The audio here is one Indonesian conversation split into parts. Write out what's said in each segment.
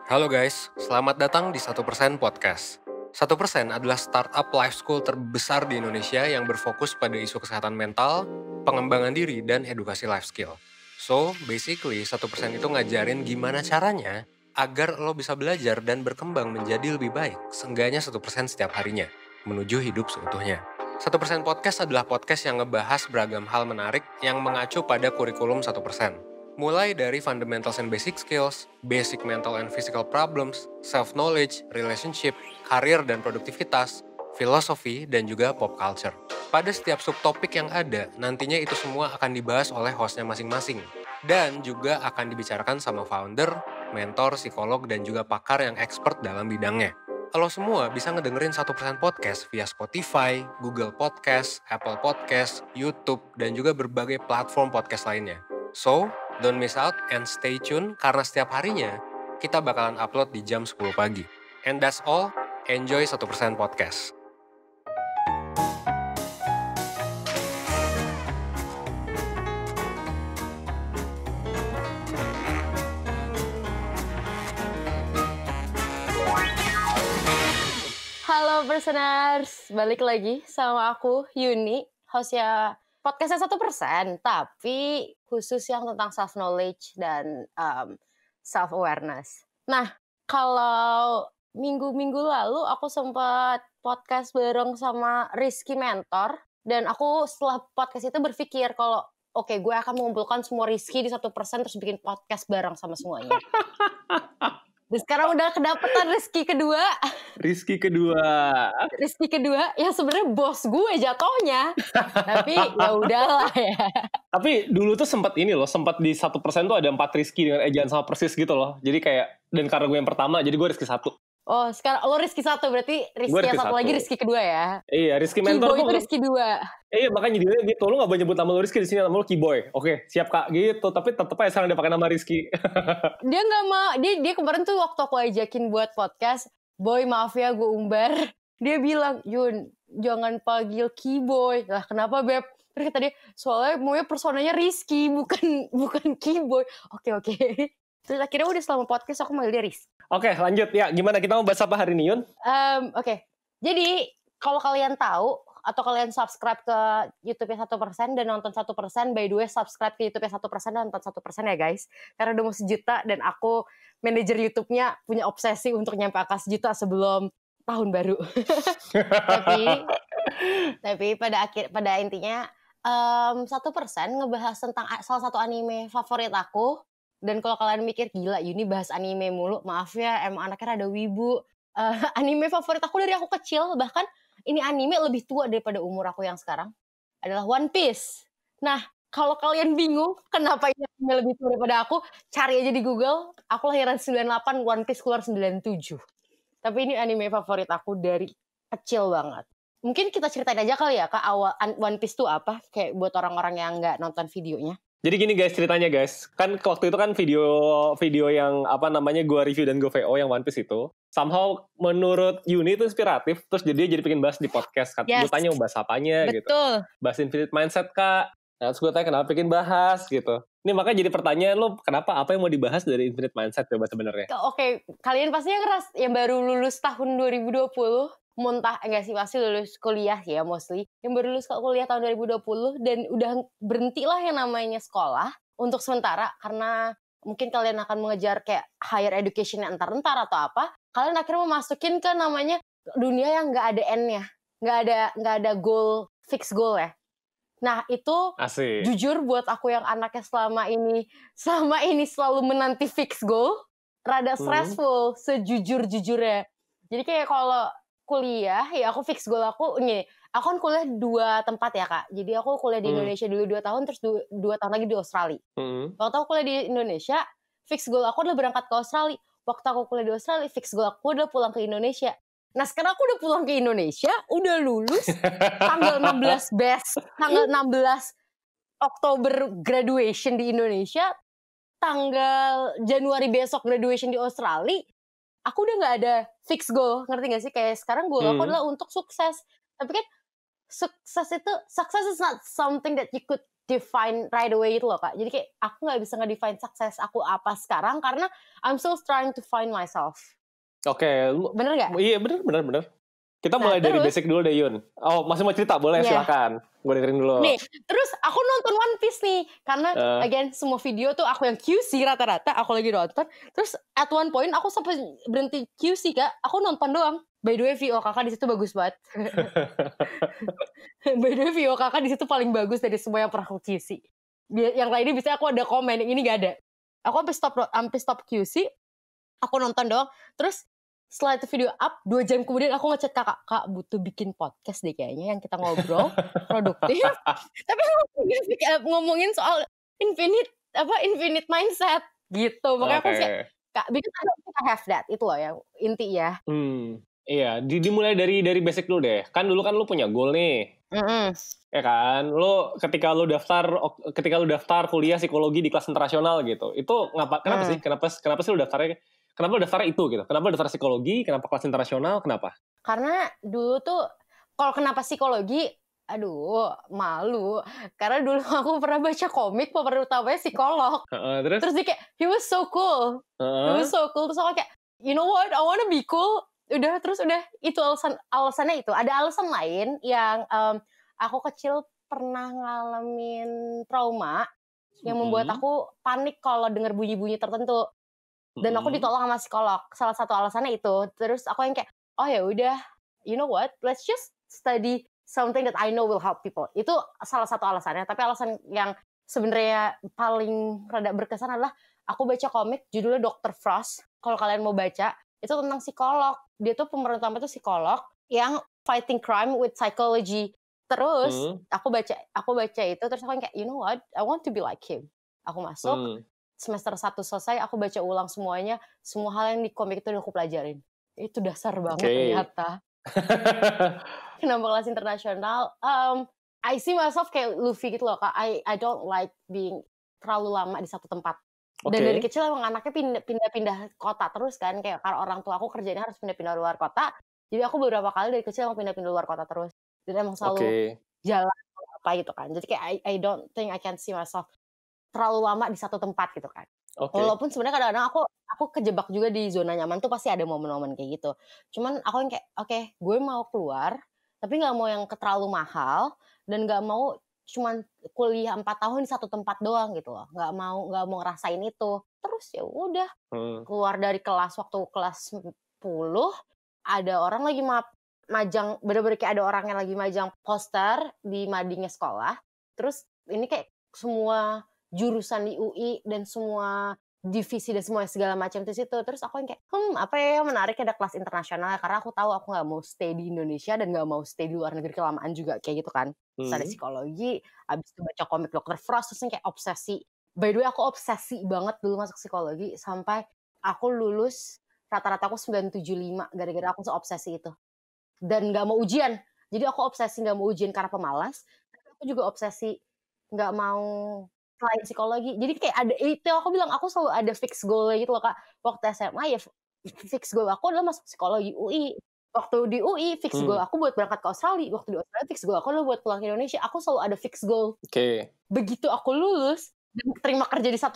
Halo guys, selamat datang di 1% Podcast. 1% adalah startup life school terbesar di Indonesia yang berfokus pada isu kesehatan mental, pengembangan diri, dan edukasi life skill. So, basically 1% itu ngajarin gimana caranya agar lo bisa belajar dan berkembang menjadi lebih baik, seenggaknya 1% setiap harinya, menuju hidup seutuhnya. 1% Podcast adalah podcast yang ngebahas beragam hal menarik yang mengacu pada kurikulum 1%. Mulai dari fundamentals and basic skills, basic mental and physical problems, self-knowledge, relationship, karir dan produktivitas, filosofi, dan juga pop culture. Pada setiap subtopik yang ada, nantinya itu semua akan dibahas oleh hostnya masing-masing. Dan juga akan dibicarakan sama founder, mentor, psikolog, dan juga pakar yang expert dalam bidangnya. Lo semua bisa ngedengerin 1% Podcast via Spotify, Google Podcast, Apple Podcast, YouTube, dan juga berbagai platform podcast lainnya. So, don't miss out and stay tune karena setiap harinya kita bakalan upload di jam 10 pagi. And that's all, enjoy 1% Podcast. Halo Perseners, balik lagi sama aku Yuni, hostnya podcastnya 1%, tapi khusus yang tentang self-knowledge dan self-awareness. Nah, kalau minggu-minggu lalu aku sempat podcast bareng sama Rizky Mentor, dan aku setelah podcast itu berpikir kalau oke, gue akan mengumpulkan semua Rizky di 1% terus bikin podcast bareng sama semuanya. Dan sekarang udah kedapetan Rizky kedua yang sebenarnya bos gue jatuhnya. Tapi ya udahlah ya. Tapi dulu tuh sempat di 1% tuh ada 4 Rizky dengan ejaan sama persis gitu loh. Jadi kayak, dan karena gue yang pertama, jadi gue Rizky 1. Oh, sekarang lo Rizky 1, berarti Rizky yang satu lagi Rizky kedua ya? Iya, Rizky Mentor tuh itu Rizky 2. Iya, makanya dia gitu, lo gak boleh nyebut nama lo Rizky di sini, nama lo Keyboy. Oke, siap kak, gitu. Tapi tetep aja sekarang dia pakai nama Rizky. Dia gak mau, dia kemarin tuh waktu aku ajakin buat podcast, Boy maaf ya gue umbar. Dia bilang, Yun, jangan panggil Keyboy. Lah kenapa Beb? Terus kata dia, soalnya maunya personanya Rizky, bukan Keyboy. Oke. Terus akhirnya udah selama podcast aku manggil dia Rizky. Oke, lanjut ya. Gimana, kita mau bahas apa hari ini, Yun? Oke. Jadi, kalau kalian tahu, atau kalian subscribe ke YouTube-nya 1% dan nonton 1%, by the way, subscribe ke YouTube-nya 1% dan nonton 1% ya guys. Karena udah mau 1 juta, dan aku, manajer YouTube-nya, punya obsesi untuk nyampe angka 1 juta sebelum tahun baru. tapi pada intinya, 1% ngebahas tentang salah satu anime favorit aku. Dan kalau kalian mikir, gila Yuni bahas anime mulu, maaf ya, emang anaknya rada wibu. Anime favorit aku dari aku kecil, bahkan ini anime lebih tua daripada umur aku yang sekarang, adalah One Piece. Nah, kalau kalian bingung kenapa ini anime lebih tua daripada aku, cari aja di Google. Aku lahiran 98, One Piece keluar 97. Tapi ini anime favorit aku dari kecil banget. Mungkin kita ceritain aja kali ya, Kak, awal One Piece itu apa? Kayak buat orang-orang yang nggak nonton videonya. Jadi gini guys, ceritanya guys, kan waktu itu kan video yang apa namanya gue review dan gue VO yang One Piece itu, somehow menurut Yuni itu inspiratif, terus dia jadi pengen bahas di podcast. Yes. Gue tanya mau bahas apanya. Betul. Gitu. Bahas Infinite Mindset kak. Nah, terus gue tanya kenapa pengen bahas gitu. Ini makanya jadi pertanyaan lo, kenapa, apa yang mau dibahas dari Infinite Mindset coba sebenarnya? Oke, kalian pastinya yang baru lulus tahun 2020, enggak sih, pasti lulus kuliah ya mostly, yang baru lulus kuliah tahun 2020 dan udah berhentilah yang namanya sekolah untuk sementara karena mungkin kalian akan mengejar kayak higher education yang entar-entar atau apa, kalian akhirnya memasukin ke namanya dunia yang nggak ada end-nya, nggak ada goal, fix goal ya. Nah itu asik. Jujur buat aku yang anaknya selama ini selalu menanti fix goal, rada stressful sejujur-jujurnya. Jadi kayak kalau kuliah, ya aku fix goal aku kan kuliah 2 tempat ya kak. Jadi aku kuliah di Indonesia dulu 2 tahun, terus 2 tahun lagi di Australia. Waktu aku kuliah di Indonesia, fix goal aku adalah berangkat ke Australia. Waktu aku kuliah di Australia, fix goal aku adalah pulang ke Indonesia. Nah sekarang aku udah pulang ke Indonesia, udah lulus, tanggal 16 Oktober graduation di Indonesia, tanggal Januari besok graduation di Australia. Aku udah gak ada fix goal, ngerti gak sih? Kayak sekarang goal aku adalah untuk sukses. Tapi kan success is not something that you could define right away gitu loh Kak. Jadi kayak aku nggak bisa nge-define sukses aku apa sekarang karena I'm still trying to find myself. Oke. Bener nggak? Iya bener. Kita mulai dari basic dulu deh Yun. Oh masih mau cerita? Boleh silakan. Gue dengerin dulu. Nih, terus aku nonton One Piece nih. Karena again semua video tuh aku yang QC rata-rata aku lagi nonton. Terus at one point aku sampai berhenti QC Kak. Aku nonton doang. By the way VO kakak di situ bagus banget. By the way VO kakak di situ paling bagus dari semua yang pernah aku QC. Yang lainnya bisa aku ada komen, yang ini gak ada. Aku sampai stop QC. Aku nonton doang. Terus setelah itu video up, 2 jam kemudian aku ngechat kakak, Kak butuh bikin podcast deh kayaknya yang kita ngobrol produktif. Tapi ngomongin soal infinite mindset gitu. Makanya aku sih, Kak, because I have that, itu loh yang inti ya. Iya, dimulai dari basic dulu deh. Kan dulu kan lu punya goal nih. Ya kan, ketika lu daftar kuliah psikologi di kelas internasional gitu. Itu kenapa sih? Kenapa sih lu daftarnya? Kenapa lu daftarnya itu gitu? Kenapa lu daftar psikologi? Kenapa kelas internasional? Kenapa? Karena dulu tuh kalau kenapa psikologi, aduh malu. Karena dulu aku pernah baca komik pemeran utamanya psikolog. Terus dia kayak he was so cool. Terus aku kayak you know what? I wanna be cool. Udah itu alasannya itu. Ada alasan lain yang aku kecil pernah ngalamin trauma yang membuat aku panik kalau dengar bunyi-bunyi tertentu. Dan aku ditolak sama psikolog. Salah satu alasannya itu. Terus aku yang kayak, oh ya udah, you know what? Let's just study something that I know will help people. Itu salah satu alasannya. Tapi alasan yang sebenarnya paling rada berkesan adalah aku baca komik judulnya Dr. Frost. Kalau kalian mau baca, itu tentang psikolog. Dia tuh pemeran utama tuh psikolog yang fighting crime with psychology. Terus aku baca itu terus aku kayak, you know what? I want to be like him. Aku masuk. Semester 1 selesai, aku baca ulang semuanya. Semua hal yang di komik itu udah aku pelajarin. Itu dasar banget ternyata. Kenapa kelas internasional? I see myself kayak Luffy gitu loh, Kak. I don't like being terlalu lama di satu tempat. Dan dari kecil emang anaknya pindah-pindah kota terus kan. Kayak karena orang tua aku kerjanya harus pindah-pindah luar kota. Jadi aku beberapa kali dari kecil emang pindah-pindah luar kota terus. Dan emang selalu jalan apa gitu kan. Jadi kayak I don't think I can see myself terlalu lama di satu tempat gitu kan. Walaupun sebenarnya kadang-kadang aku kejebak juga di zona nyaman tuh pasti ada momen-momen kayak gitu. Cuman aku yang kayak gue mau keluar tapi nggak mau yang terlalu mahal dan nggak mau cuman kuliah 4 tahun di satu tempat doang gitu loh. Nggak mau ngerasain itu. Terus ya udah keluar dari kelas waktu kelas 10 ada orang lagi majang, bener-bener kayak ada orang yang lagi majang poster di madingnya sekolah. Terus ini kayak semua jurusan di UI dan semua divisi dan semua segala macam di situ. Terus aku yang kayak, apa ya menarik ada kelas internasional karena aku tahu aku nggak mau stay di Indonesia dan nggak mau stay di luar negeri kelamaan juga kayak gitu kan. Terus ada psikologi, abis itu baca komik Dr. Frost, terus kayak obsesi. By the way aku obsesi banget dulu masuk psikologi sampai aku lulus rata-rata aku 975 gara-gara aku seobsesi itu. Dan nggak mau ujian. Jadi aku obsesi nggak mau ujian karena pemalas. Tapi aku juga obsesi nggak mau selain psikologi. Jadi kayak ada itu aku bilang aku selalu ada fix goal gitu loh Kak. Waktu SMA ya fix goal aku adalah masuk psikologi UI. Waktu di UI fix goal aku buat berangkat ke Australia. Waktu di Australia fix goal aku adalah buat pulang ke Indonesia. Aku selalu ada fix goal. Begitu aku lulus dan terima kerja di 1%,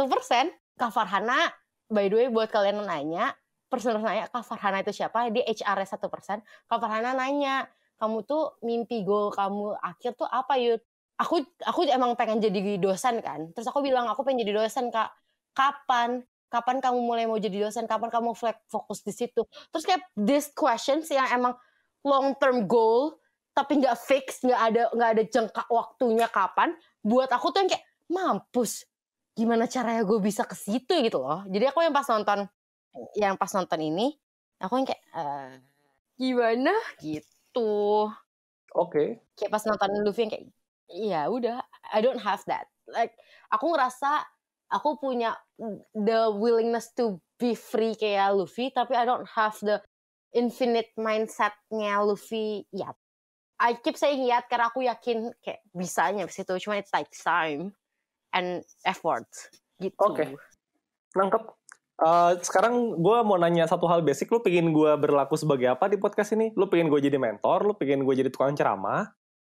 Kak Farhana, by the way buat kalian yang nanya, personal nanya Kak Farhana itu siapa? Dia HR-nya 1%. Kak Farhana nanya, kamu tuh mimpi goal kamu akhir tuh apa Yud? Aku emang pengen jadi dosen kan. Terus aku bilang aku pengen jadi dosen Kak. Kapan kamu mulai mau jadi dosen? Kapan kamu fokus di situ? Terus kayak these questions yang emang long term goal tapi nggak fix, nggak ada jangka waktunya kapan. Buat aku tuh yang kayak mampus. Gimana caranya gue bisa ke situ gitu loh. Jadi aku yang pas nonton ini, aku yang kayak gimana gitu. Kayak pas nonton Luffy yang kayak ya udah, I don't have that. Like aku ngerasa aku punya the willingness to be free kayak Luffy, tapi I don't have the infinite mindset-nya Luffy yet. I keep saying yet karena aku yakin kayak bisanya ke situ, cuma it takes time and effort gitu. Nangkep. Sekarang gue mau nanya satu hal basic. Lu pengen gue berlaku sebagai apa di podcast ini? Lu pengen gue jadi mentor? Lu pengen gue jadi tukang ceramah?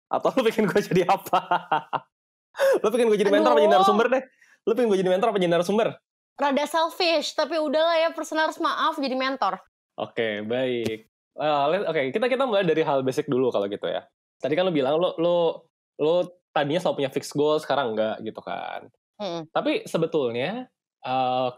Atau lu pengen gue jadi apa? Lo pengen gue jadi mentor apa jadi narasumber deh? Lo pengen gue jadi mentor apa jadi narasumber? Rada selfish, tapi udahlah ya, personal harus maaf jadi mentor. Oke, baik. Oke, kita mulai dari hal basic dulu kalau gitu ya. Tadi kan lo bilang lo tadinya selalu punya fixed goal, sekarang enggak gitu kan. Tapi sebetulnya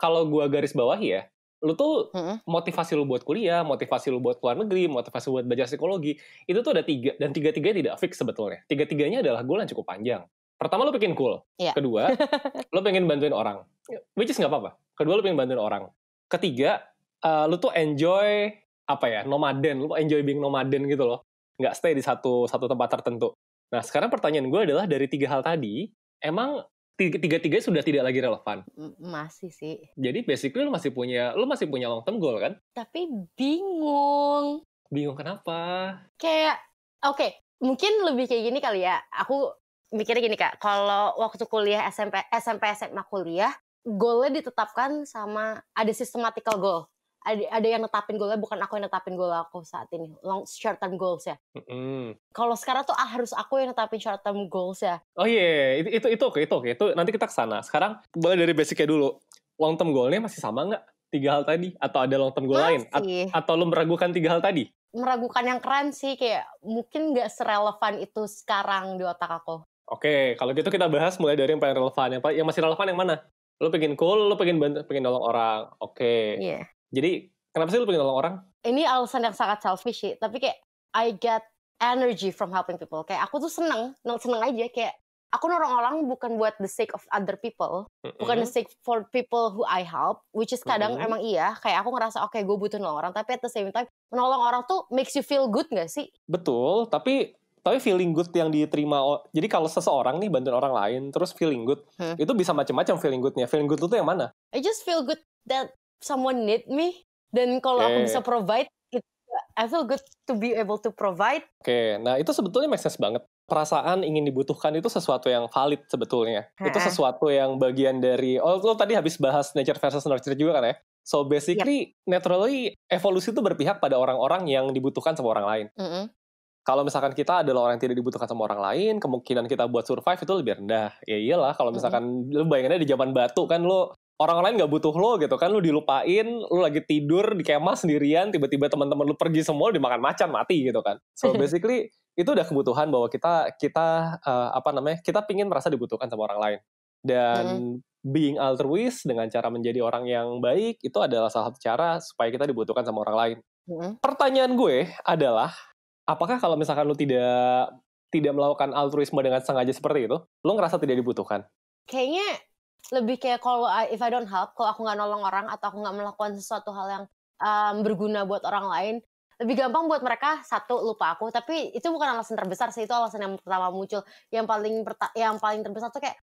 kalau gue garis bawahi ya, lo tuh motivasi lo buat kuliah, motivasi lo buat keluar negeri, motivasi buat belajar psikologi, itu tuh ada 3, dan 3-3 tidak fix sebetulnya. 3-3-nya adalah goal yang cukup panjang. Pertama, lo pengen cool. Yeah. Kedua, lo pengen bantuin orang. Which is nggak apa-apa. Kedua, lo pengen bantuin orang. Ketiga, lo tuh enjoy, nomaden. Lo enjoy being nomaden gitu loh. Nggak stay di satu tempat tertentu. Nah, sekarang pertanyaan gue adalah, dari 3 hal tadi, emang 3-3 sudah tidak lagi relevan? Masih sih. Jadi basically lo masih punya long term goal kan? Tapi bingung. Bingung kenapa? Kayak, oke, mungkin lebih kayak gini kali ya. Aku mikirnya gini Kak, kalau waktu kuliah SMP SMA kuliah, goalnya ditetapkan sama ada systematical goal. Ada yang netapin goalnya, bukan aku yang netapin goal aku saat ini. Short term goals ya. Kalau sekarang tuh harus aku yang netapin short term goals ya. Oh iya, itu oke. Itu nanti kita kesana. Sekarang boleh dari basicnya dulu. Long term goalnya masih sama nggak 3 hal tadi? Atau ada long term goal lain? Atau lo meragukan 3 hal tadi? Meragukan yang keren sih, kayak mungkin nggak serelevan itu sekarang di otak aku. Oke, kalau gitu kita bahas mulai dari yang paling relevan. Yang masih relevan yang mana? Lo pengen cool, lo pengen nolong orang. Oke. Iya. Jadi, kenapa sih lo pengen nolong orang? Ini alasan yang sangat selfish sih. Tapi kayak, I get energy from helping people. Kayak aku tuh seneng aja. Kayak, aku nolong orang bukan buat the sake of other people. Bukan the sake for people who I help. Which is kadang emang iya. Kayak aku ngerasa, oke, gue butuh nolong orang. Tapi at the same time, menolong orang tuh makes you feel good gak sih? Betul, tapi feeling good yang diterima, jadi kalau seseorang nih bantuin orang lain terus feeling good, itu bisa macam-macam feeling goodnya. Feeling good itu yang mana? I just feel good that someone need me, dan kalau aku bisa provide, I feel good to be able to provide. Oke, nah itu sebetulnya make sense banget. Perasaan ingin dibutuhkan itu sesuatu yang valid sebetulnya. Itu sesuatu yang bagian dari, lo tadi habis bahas nature versus nurture juga kan ya? So basically, naturally, evolusi itu berpihak pada orang-orang yang dibutuhkan sama orang lain. Kalau misalkan kita adalah orang yang tidak dibutuhkan sama orang lain, kemungkinan kita buat survive itu lebih rendah. Ya iyalah, kalau misalkan lu bayangannya di zaman batu kan, lu orang lain nggak butuh lo gitu kan, lu dilupain, lu lagi tidur di kemah sendirian, tiba-tiba teman-teman lu pergi semua, lu dimakan macan, mati gitu kan. So basically itu udah kebutuhan bahwa kita pingin merasa dibutuhkan sama orang lain. Dan being altruist dengan cara menjadi orang yang baik itu adalah salah satu cara supaya kita dibutuhkan sama orang lain. Pertanyaan gue adalah, apakah kalau misalkan lu tidak melakukan altruisme dengan sengaja seperti itu, lu ngerasa tidak dibutuhkan? Kayaknya lebih kayak kalau if I don't help, kalau aku nggak nolong orang atau aku nggak melakukan sesuatu hal yang berguna buat orang lain, lebih gampang buat mereka satu lupa aku. Tapi itu bukan alasan terbesar sih, itu alasan yang pertama muncul. Yang paling terbesar tuh kayak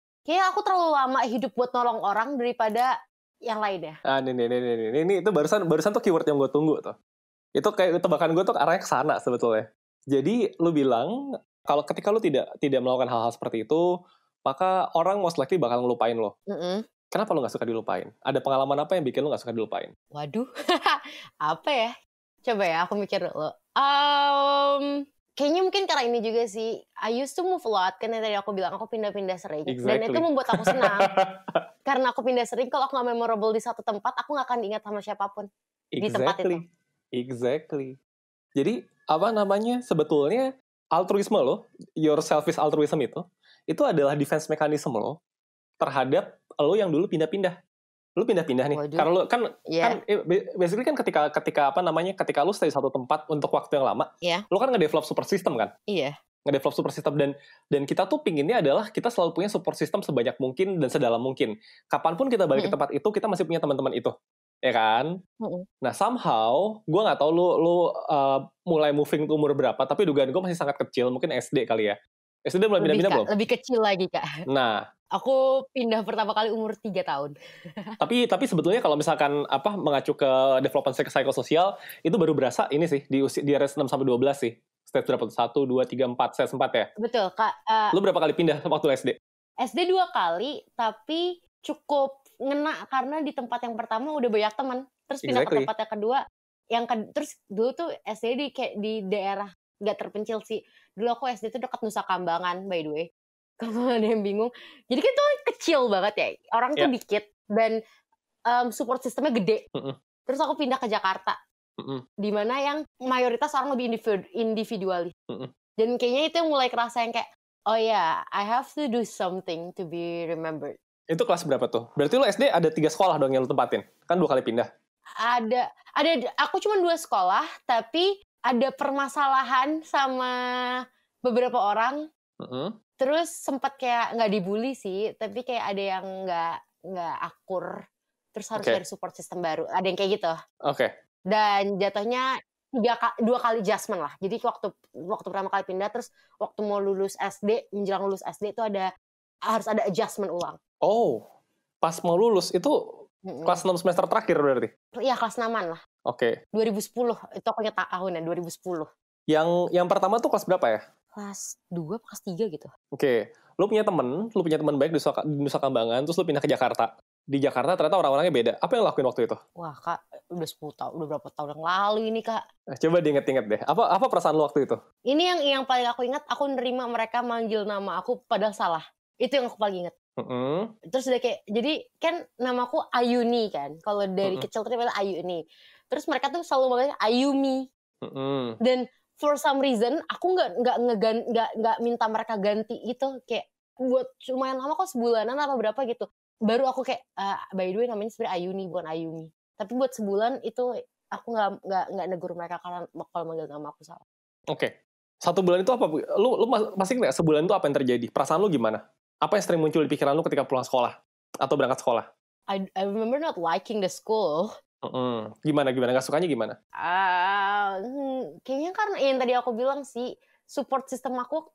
aku terlalu lama hidup buat nolong orang daripada yang lainnya. Ini itu barusan tuh keyword yang gue tunggu tuh. Itu kayak tebakan gue tuh arahnya ke sana sebetulnya. Jadi lu bilang kalau ketika lu tidak melakukan hal-hal seperti itu, maka orang most likely bakal ngelupain lo. Kenapa lu gak suka dilupain? Ada pengalaman apa yang bikin lu gak suka dilupain? Waduh, apa ya? Coba ya, aku mikir dulu. Kayaknya mungkin karena ini juga sih. I used to move a lot, kan yang tadi aku bilang aku pindah-pindah sering. Exactly. Dan itu membuat aku senang. Karena aku pindah sering, kalau aku gak memorable di satu tempat, aku gak akan diingat sama siapapun di tempat itu. Exactly. Jadi, sebetulnya altruisme lo, your selfish altruism itu adalah defense mechanism lo terhadap lo yang dulu pindah-pindah. Lo pindah-pindah nih. Waduh. Karena lo kan basically kan ketika lo stay di satu tempat untuk waktu yang lama, lo kan nge-develop support system kan? Iya. Nge-develop support system dan kita tuh pinginnya adalah kita selalu punya support system sebanyak mungkin dan sedalam mungkin. Kapanpun kita balik ke tempat itu, kita masih punya teman-teman itu. Ya kan? Nah somehow gue nggak tahu lu mulai moving ke umur berapa, tapi dugaan gue masih sangat kecil, mungkin SD kali ya. SD mulai pindah-pindah belum? Lebih kecil lagi Kak. Nah, aku pindah pertama kali umur 3 tahun. tapi sebetulnya kalau misalkan mengacu ke development psikososial itu baru berasa ini sih di area 6 sampai 12 sih. Stage berapa? 1 2 3 4, stage 4 ya? Betul Kak. Lu berapa kali pindah waktu SD? SD 2 kali, tapi cukup ngena karena di tempat yang pertama udah banyak teman, terus pindah ke tempat yang kedua, terus dulu tuh SD di daerah nggak terpencil sih. Dulu aku SD tuh dekat Nusa Kambangan by the way. Kalau ada yang bingung. Jadi kan itu kecil banget ya. Orang tuh dikit dan support sistemnya gede. Terus aku pindah ke Jakarta. Di mana yang mayoritas orang lebih individualis. Dan kayaknya itu yang mulai kerasa yang kayak, oh ya, I have to do something to be remembered. Itu kelas berapa tuh? Berarti lu SD ada 3 sekolah dong yang lu tempatin? Kan 2 kali pindah. Ada, aku cuma 2 sekolah, tapi ada permasalahan sama beberapa orang. Terus sempat kayak nggak dibully sih, tapi kayak ada yang nggak akur. Terus harus dari support system baru. Ada yang kayak gitu. Dan jatuhnya 2 kali adjustment lah. Jadi waktu pertama kali pindah, terus waktu mau lulus SD, menjelang lulus SD itu harus ada adjustment ulang. Oh, pas mau lulus itu kelas 6 semester terakhir berarti? Iya, kelas 6-an lah. 2010, itu aku ingat tahunnya, 2010. Yang pertama tuh kelas berapa ya? Kelas 2, kelas 3 gitu. Lu punya teman baik di Nusa Kambangan, terus lu pindah ke Jakarta. Di Jakarta ternyata orang-orangnya beda. Apa yang lo lakuin waktu itu? Wah, Kak, udah 10 tahun, udah berapa tahun yang lalu ini, Kak. Coba diinget-inget deh. Apa perasaan lo waktu itu? Ini yang paling aku ingat, aku nerima mereka manggil nama aku padahal salah. Itu yang aku paling ingat. Terus udah kayak, jadi kan namaku Ayuni kan. Kalau dari kecil tuh dipanggil Ayuni. Terus mereka tuh selalu manggilnya Ayumi. Dan for some reason aku nggak minta mereka ganti gitu, kayak buat lumayan lama kok, sebulanan apa berapa gitu. Baru aku kayak by the way namanya sebenarnya Ayuni bukan Ayumi. Tapi buat sebulan itu aku nggak negur mereka kalau manggil nama aku salah. 1 bulan itu apa? Lu masih nggak sebulan itu apa yang terjadi? Perasaan lu gimana? Apa yang sering muncul di pikiran lu ketika pulang sekolah atau berangkat sekolah? I remember not liking the school. Gimana? Gak sukanya gimana? Kayaknya karena yang tadi aku bilang sih, support system aku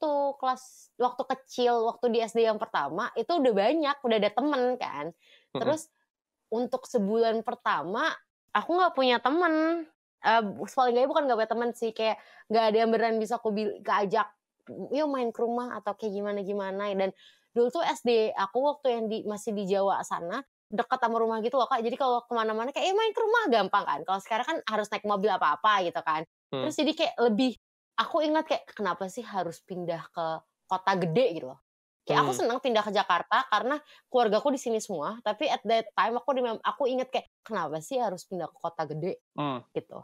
waktu kecil, waktu di SD yang pertama itu udah banyak, udah ada temen kan. Terus untuk sebulan pertama aku nggak punya temen. Paling bukan nggak punya temen sih, kayak nggak ada yang beneran bisa aku ajak, yuk main ke rumah atau kayak gimana. Dan dulu tuh SD aku waktu yang masih di Jawa sana, dekat sama rumah gitu loh, Kak. Jadi kalau kemana-mana kayak main ke rumah gampang kan. Kalau sekarang kan harus naik mobil apa-apa gitu kan. Terus jadi kayak lebih, aku ingat kayak kenapa sih harus pindah ke kota gede gitu loh. Kayak aku senang pindah ke Jakarta karena keluargaku di sini semua. Tapi at that time aku ingat kayak kenapa sih harus pindah ke kota gede gitu.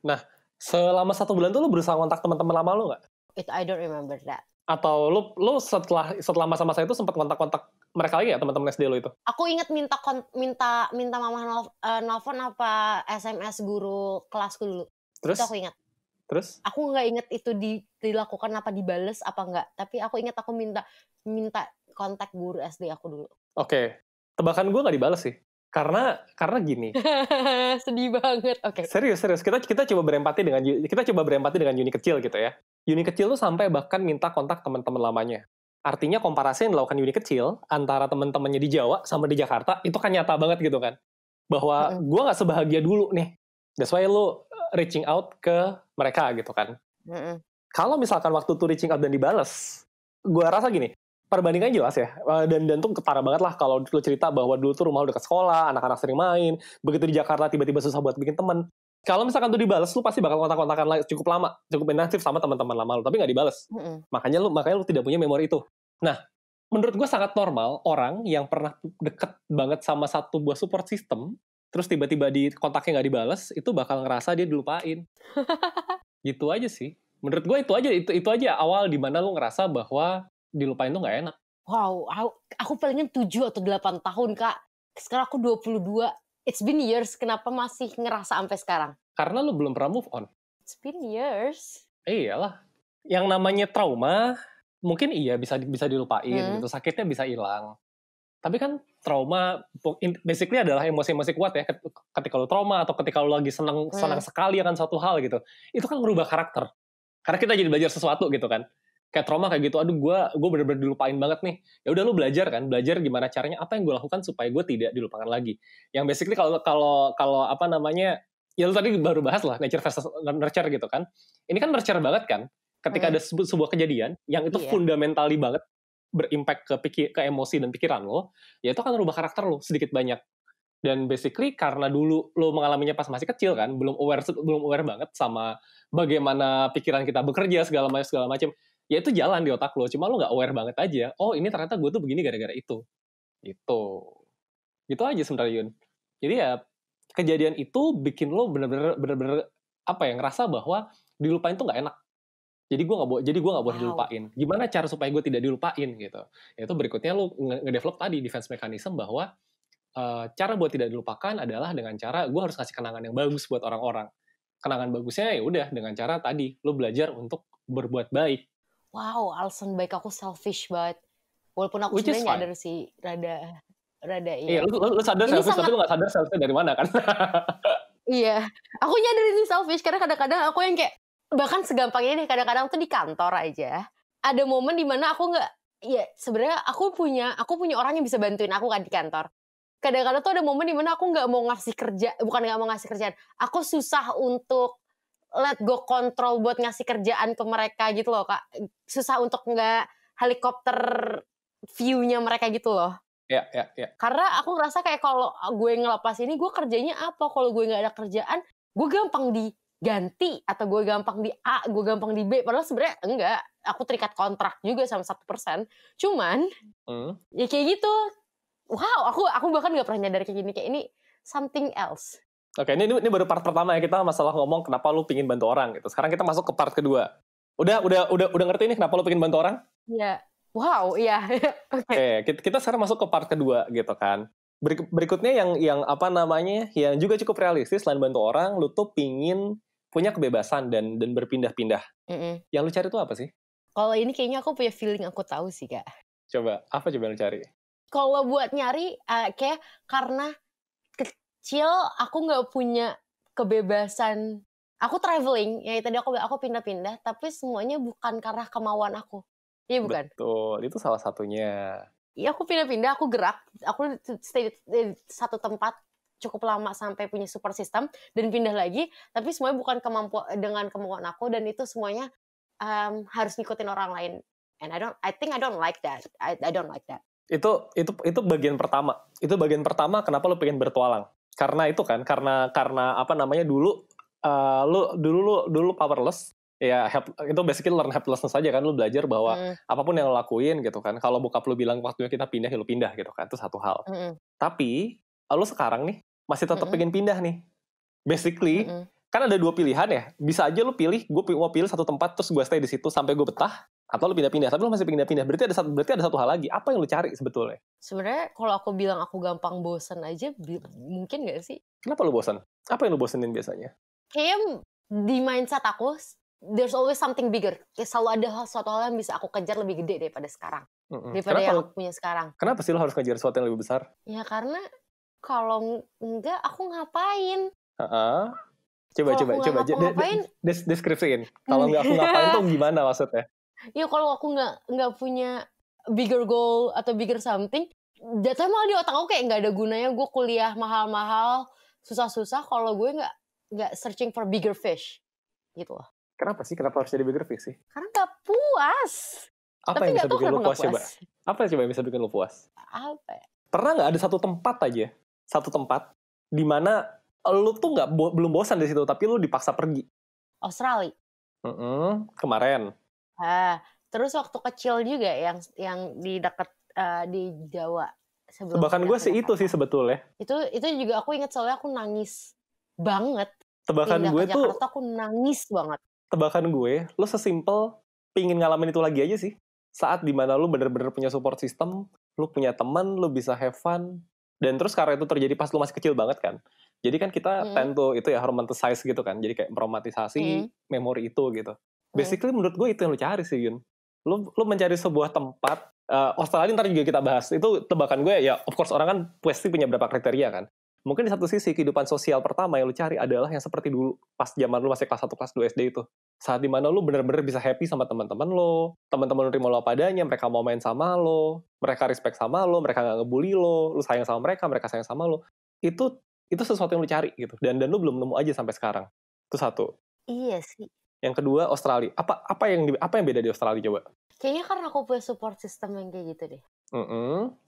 Nah, selama 1 bulan tuh lu berusaha kontak teman-teman lama lu nggak? I don't remember that. Atau lu setelah masa-masa itu sempat kontak-kontak mereka lagi ya, teman-teman SD lu itu? Aku ingat minta mama nelfon apa SMS guru kelasku dulu. Terus? Itu aku ingat. Terus? Aku nggak ingat itu dilakukan apa dibales apa enggak. Tapi aku ingat aku minta kontak guru SD aku dulu. Tebakan gue nggak dibales sih. Karena gini. Sedih banget. Serius. Kita coba berempati dengan Yuni kecil gitu ya. Yuni kecil tuh sampai bahkan minta kontak teman-teman lamanya. Artinya komparasi yang dilakukan Yuni kecil antara teman-temannya di Jawa sama di Jakarta itu kan nyata banget gitu kan. Bahwa gue nggak sebahagia dulu nih. That's why lu reaching out ke mereka gitu kan. Kalau misalkan waktu tuh reaching out dan dibales, gue rasa gini, perbandingannya jelas ya. Dan tuh ketara banget lah kalau lu cerita bahwa dulu tuh rumah lu dekat sekolah, anak-anak sering main, begitu di Jakarta tiba-tiba susah buat bikin teman. Kalau misalkan tuh dibales, lu pasti bakal kontak-kontakan cukup lama, cukup intensif sama teman-teman lama lu, tapi nggak dibales. Makanya lu tidak punya memori itu. Nah, menurut gue sangat normal orang yang pernah deket banget sama satu buah support system, terus tiba-tiba di kontaknya nggak dibales, itu bakal ngerasa dia dilupain. Gitu aja sih. Menurut gue itu aja awal di mana lu ngerasa bahwa dilupain tuh nggak enak. Wow, aku palingnya 7 atau 8 tahun, Kak. Sekarang aku 22. It's been years, kenapa masih ngerasa sampai sekarang? Karena lu belum pernah move on. It's been years. Iyalah. Yang namanya trauma, mungkin iya bisa dilupain, gitu. Sakitnya bisa hilang. Tapi kan trauma, basically adalah emosi-emosi kuat ya. Ketika lu trauma, atau ketika lu lagi senang sekali akan suatu hal gitu. Itu kan merubah karakter. Karena kita jadi belajar sesuatu gitu kan. Kayak trauma kayak gitu, aduh gue bener-bener dilupain banget nih. Ya udah lu belajar gimana caranya, apa yang gue lakukan supaya gue tidak dilupakan lagi. Yang basically kalau apa namanya, ya lu tadi baru bahas lah nature versus nurture gitu kan. Ini kan nurture banget kan. Ketika ada sebuah kejadian yang itu fundamentally banget berimpact ke emosi dan pikiran lo, ya itu akan merubah karakter lo sedikit banyak. Dan basically karena dulu lo mengalaminya pas masih kecil kan, belum aware banget sama bagaimana pikiran kita bekerja segala macam. ya itu jalan di otak lo, cuma lo nggak aware banget aja. Oh ini ternyata gue tuh begini gara-gara itu. Gitu aja sebenarnya Yun. Jadi ya kejadian itu bikin lo bener-bener apa ya, ngerasa bahwa dilupain tuh nggak enak. Jadi gue nggak boleh dilupain. Gimana cara supaya gue tidak dilupain gitu? Yaitu berikutnya lo nge-develop tadi defense mechanism bahwa cara buat tidak dilupakan adalah dengan cara gue harus ngasih kenangan yang bagus buat orang-orang. Kenangan bagusnya ya udah dengan cara tadi lo belajar untuk berbuat baik. Wow, alasan baik aku selfish banget. Walaupun aku sebenarnya nyadar sih rada iya. Lu sadar selfish tapi lu nggak sadar selfish dari mana kan? Iya, aku nyadar ini selfish karena kadang-kadang aku yang kayak bahkan segampangnya nih, kadang-kadang tuh di kantor aja ada momen dimana aku nggak, ya sebenarnya aku punya orang yang bisa bantuin aku kan di kantor. Kadang-kadang tuh ada momen dimana aku nggak mau ngasih kerja, bukan nggak mau ngasih kerjaan, aku susah untuk let go kontrol buat ngasih kerjaan ke mereka gitu loh Kak, susah untuk nggak helikopter view-nya mereka gitu loh. Ya. Karena aku ngerasa kayak kalau gue ngelepas ini, gue kerjanya apa? Kalau gue nggak ada kerjaan, gue gampang diganti atau gue gampang di A, gue gampang di B. Padahal sebenarnya enggak. Aku terikat kontrak juga sama 1%. Cuman ya kayak gitu. Wow, aku bahkan nggak pernah nyadar kayak gini. Kayak ini something else. Oke, ini baru part pertama ya, kita masalah ngomong kenapa lu pingin bantu orang gitu. Sekarang kita masuk ke part kedua. Udah ngerti nih kenapa lu pingin bantu orang? Iya. Wow, iya. Oke, kita sekarang masuk ke part kedua gitu kan. Berikutnya yang apa namanya, yang juga cukup realistis, selain bantu orang, lu tuh pingin punya kebebasan dan berpindah-pindah. Yang lu cari tuh apa sih? Kalau ini kayaknya aku punya feeling aku tahu sih Kak. Coba, apa coba lu cari? Kalau buat nyari, kayak karena kecil aku nggak punya kebebasan. Aku traveling, ya tadi aku pindah-pindah, tapi semuanya bukan karena kemauan aku. Iya bukan? Betul, itu salah satunya. Iya aku pindah-pindah, aku gerak, aku stay di satu tempat cukup lama sampai punya support system dan pindah lagi, tapi semuanya bukan dengan kemauan aku, dan itu semuanya harus ngikutin orang lain. And I think I don't like that. I don't like that. Itu bagian pertama. Itu bagian pertama kenapa lu pengen bertualang. Karena itu kan, karena apa namanya dulu lu powerless. Ya, itu basically learn helplessness aja kan, lu belajar bahwa apapun yang lu lakuin gitu kan, kalau bokap lu bilang waktunya kita pindah ya lu pindah gitu kan, itu satu hal. Tapi lu sekarang nih masih tetap pengen pindah nih. Basically kan ada dua pilihan ya, bisa aja lu pilih gue mau pilih satu tempat terus gue stay di situ sampai gue betah, atau lu pindah-pindah. Tapi lu masih pindah-pindah, berarti ada satu hal lagi. Apa yang lu cari sebetulnya? Sebenarnya kalau aku bilang aku gampang bosan aja, mungkin gak sih? Kenapa lu bosan? Apa yang lu bosenin biasanya? Kayaknya di mindset aku, there's always something bigger. Kayak selalu ada suatu hal yang bisa aku kejar lebih gede daripada sekarang. Daripada yang aku punya sekarang. Kenapa sih lo harus ngejar sesuatu yang lebih besar? Ya karena kalau enggak aku ngapain? Coba deskripsiin. Kalau nggak aku ngapain tuh gimana maksudnya? Ya kalau aku nggak punya bigger goal atau bigger something, jatuhnya malah di otak aku kayak nggak ada gunanya gue kuliah mahal-mahal, susah-susah kalau gue nggak searching for bigger fish, gitu loh. Kenapa sih? Kenapa harus jadi bigger fish sih? Karena nggak puas. Apa yang bisa bikin lo puas coba? Apa yang bisa bikin lo puas? Apa ya? Pernah nggak ada satu tempat di mana lo tuh belum bosan di situ, tapi lo dipaksa pergi? Australia. Kemarin. Terus waktu kecil juga yang di dekat di Jawa. Tebakan gue sih itu sih sebetulnya. Itu juga aku ingat soalnya aku nangis banget. Tebakan gue tuh. Jakarta aku nangis banget. Tebakan gue, lo sesimpel pingin ngalamin itu lagi aja sih. Saat dimana lo bener-bener punya support system, lo punya teman, lo bisa have fun. Dan terus karena itu terjadi pas lo masih kecil banget kan. Jadi kan kita tend to itu ya romanticize gitu kan. Jadi kayak meromantisasi memori itu gitu. Basically menurut gue itu yang lo cari sih Yun. Lo mencari sebuah tempat. Australia ntar juga kita bahas. Itu tebakan gue ya, of course orang kan pasti punya beberapa kriteria kan. Mungkin di satu sisi kehidupan sosial pertama yang lu cari adalah yang seperti dulu pas zaman lu masih kelas 1 kelas 2 SD itu. Saat dimana lu bener-bener bisa happy sama teman-teman lo, teman-teman lu terima lo apa adanya, mereka mau main sama lo, mereka respect sama lo, mereka nggak ngebully lo, lu sayang sama mereka sayang sama lo. Itu sesuatu yang lu cari gitu. Dan lu belum nemu aja sampai sekarang. Itu satu. Iya sih. Yang kedua Australia. Apa yang beda di Australia coba? Kayaknya karena aku punya support system yang kayak gitu deh.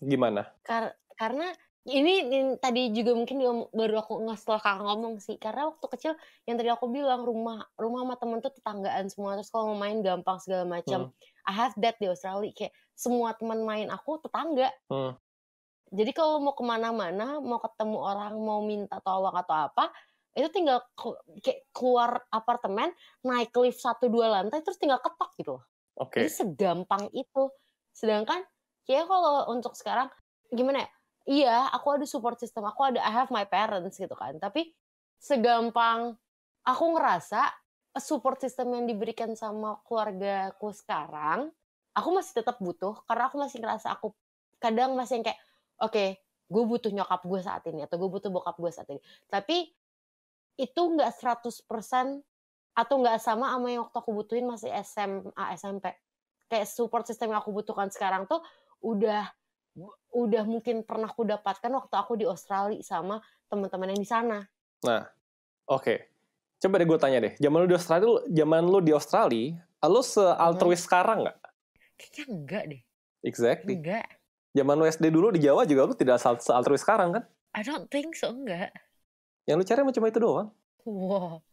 Gimana? Karena Ini tadi juga mungkin baru aku setelah kakak ngomong sih, karena waktu kecil yang tadi aku bilang rumah sama temen tuh tetanggaan semua, terus kalau mau main gampang segala macam. I have that di Australia, kayak semua teman main aku tetangga. Jadi kalau mau kemana-mana, mau ketemu orang, mau minta tolong atau apa, itu tinggal kayak keluar apartemen, naik lift 1-2 lantai, terus tinggal ketok gitu loh. Jadi segampang itu. Sedangkan kayak kalau untuk sekarang, gimana ya? Iya, aku ada support system, I have my parents gitu kan. Tapi segampang aku ngerasa support system yang diberikan sama keluargaku sekarang, aku masih tetap butuh, karena aku masih ngerasa aku kadang masih yang kayak, oke, gue butuh nyokap gue saat ini, atau gue butuh bokap gue saat ini. Tapi itu nggak 100% atau nggak sama yang waktu aku butuhin masih SMA, SMP. Kayak support system yang aku butuhkan sekarang tuh udah mungkin pernah aku dapatkan waktu aku di Australia sama teman-teman yang di sana. Nah, oke. Coba deh gue tanya deh, zaman lu di Australia, lu se-altruis sekarang nggak? Kayaknya enggak deh. Exactly. Enggak. Zaman lu SD dulu di Jawa juga lu tidak se-altruis sekarang kan? I don't think so, enggak. Yang lu cari cuma itu doang. Wow.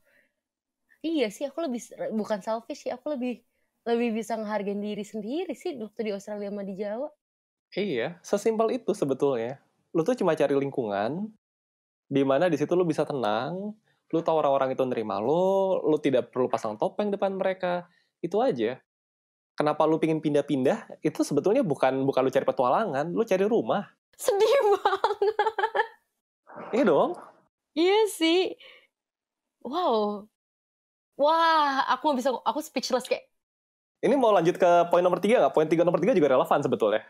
Iya sih, aku lebih bukan selfish sih, aku lebih bisa ngehargain diri sendiri sih waktu di Australia sama di Jawa. Iya, sesimpel itu sebetulnya. Lu tuh cuma cari lingkungan di mana di situ lu bisa tenang, lu tahu orang-orang itu nerima lu tidak perlu pasang topeng depan mereka. Itu aja. Kenapa lu pingin pindah-pindah? Itu sebetulnya bukan lu cari petualangan, lu cari rumah. Sedih banget. Iya dong. Iya sih. Wow. Wah, aku speechless kayak. Ini mau lanjut ke poin nomor 3 nggak? Poin nomor 3 juga relevan sebetulnya.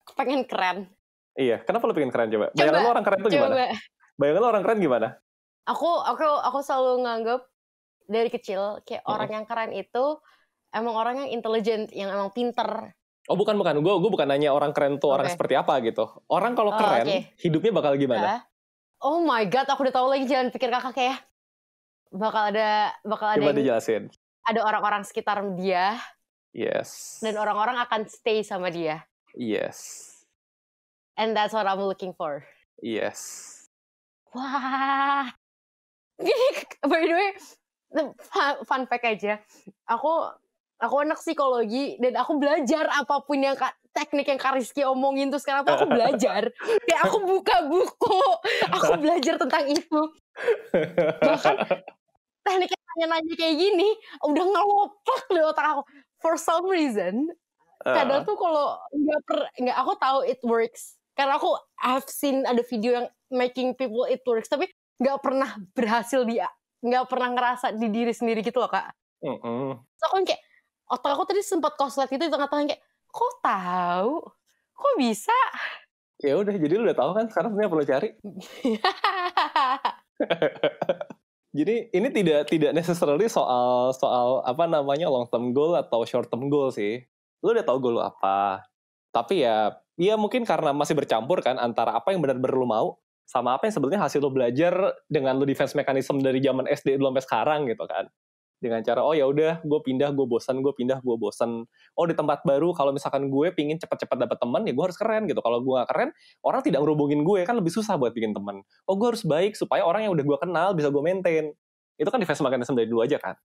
Aku pengen keren. Iya, kenapa lu pengen keren coba? Bayangan lu orang keren itu gimana? Bayangan lu orang keren gimana? Aku selalu nganggap dari kecil kayak orang yang keren itu emang orang yang intelligent, yang emang pinter. Oh bukan. Gue bukan nanya orang keren tuh orang seperti apa gitu. Orang kalau keren, hidupnya bakal gimana? Oh my god, aku udah tahu lagi, jangan pikir kakak kayak bakal ada coba dijelasin. Ada orang-orang sekitar dia. Yes. Dan orang-orang akan stay sama dia. Yes. And that's what I'm looking for. Yes. Wah. By the way, fun fact aja. Aku anak psikologi dan aku belajar apapun yang teknik yang Kak Rizky omongin tuh sekarang tuh aku belajar. Kayak aku buka buku, aku belajar tentang itu. Bahkan teknik yang nanya-nanya kayak gini udah ngelopak di otak aku. For some reason, kadang tuh kalau nggak aku tahu it works. Karena aku I've seen ada video yang making people it works, tapi nggak pernah berhasil nggak pernah ngerasa di diri sendiri gitu loh Kak. So aku kayak otak aku tadi sempat koslet gitu di tengah-tengah kayak kok tahu, kok bisa? Ya udah, jadi lu udah tahu kan sekarang sebenarnya perlu cari. Jadi ini tidak necessarily soal apa namanya long term goal atau short term goal sih. Lu udah tahu goal lu apa. Tapi ya mungkin karena masih bercampur kan antara apa yang benar-benar lu mau sama apa yang sebenarnya hasil lu belajar dengan lu defense mechanism dari zaman SD dulu sampai sekarang gitu kan. Dengan cara oh ya udah gue pindah gue bosan. Oh di tempat baru kalau misalkan gue pingin cepat-cepat dapat teman ya gue harus keren gitu. Kalau gue gak keren orang tidak ngerubungin gue kan lebih susah buat bikin teman. Oh gue harus baik supaya orang yang udah gue kenal bisa gue maintain. Itu kan defense mechanism dari dulu aja kan.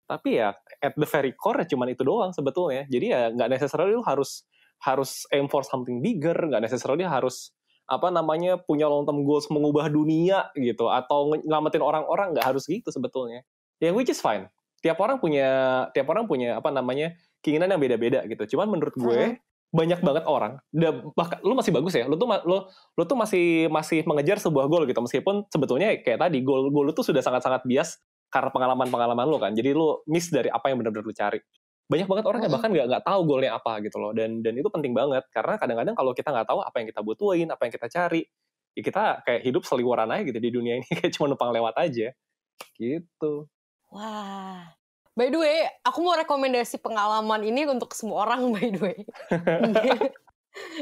Tapi ya at the very core ya cuman itu doang sebetulnya. Jadi ya nggak necessarily lu harus aim for something bigger, nggak necessarily harus punya long term goals mengubah dunia gitu atau ngelamatin orang-orang, nggak harus gitu sebetulnya. Ya which is fine. Tiap orang punya keinginan yang beda-beda gitu. Cuman menurut gue banyak banget orang, bahkan lu masih bagus ya. Lu tuh masih mengejar sebuah goal gitu meskipun sebetulnya kayak tadi goal lu tuh sudah sangat-sangat bias karena pengalaman lu kan. Jadi lu miss dari apa yang benar-benar lu cari. Banyak banget orang yang bahkan nggak tahu goalnya apa gitu loh, dan itu penting banget karena kadang-kadang kalau kita nggak tahu apa yang kita butuhin, apa yang kita cari, ya kita kayak hidup seliweran aja gitu di dunia ini kayak cuma numpang lewat aja gitu. Wah, by the way, aku mau rekomendasi pengalaman ini untuk semua orang by the way.